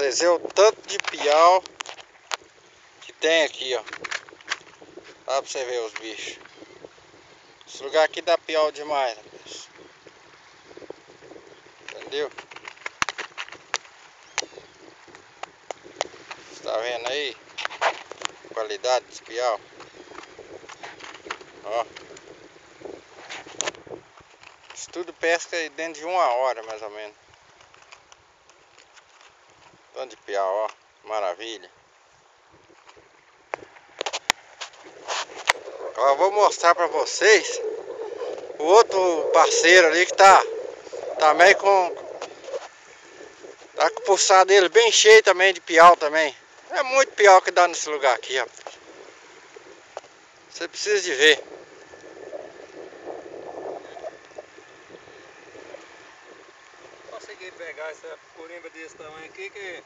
Vocês verem o tanto de piau que tem aqui, ó. Dá pra você ver os bichos. Esse lugar aqui dá piau demais, rapaz. Entendeu? Você tá vendo aí? Qualidade desse piau. Ó. Isso tudo pesca aí dentro de 1 hora, mais ou menos. Tanto de piau, ó. Maravilha. Ó, vou mostrar pra vocês o outro parceiro ali que tá também tá com o pulsar dele bem cheio também de piau também. É muito piau que dá nesse lugar aqui, ó. Você precisa de ver. Consegui pegar essa corimba desse tamanho aqui, que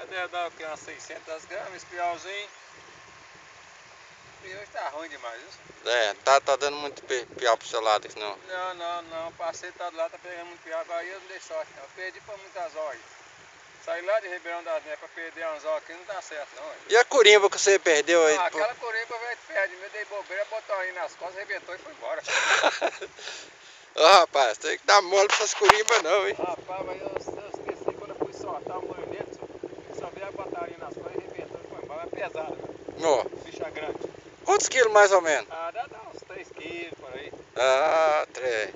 deve dar o que, umas 600 gramas, esse piauzinho. E hoje tá ruim demais, isso? É, tá dando muito piau pro seu lado aqui não. Não, passei tá do lado, tá pegando muito piau, agora eu não dei sorte não, eu perdi pra muitas horas. Saí lá de Ribeirão das Neves pra perder anzol aqui, não dá certo não. E a corimba que você perdeu aí? Aquela corimba vai perde, me dei bobeira, botou aí nas costas, arrebentou e foi embora. Ó, rapaz, tem que dar mole pra essas corimbas não, hein? Rapaz, mas eu esqueci quando eu fui soltar o manete, só veio a bateria nas costas, arrebentou e foi embora, é pesado, Ó. bicha grande. Quantos quilos mais ou menos? Dá uns 3 quilos por aí. Ah, 3.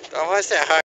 Então vamos encerrar.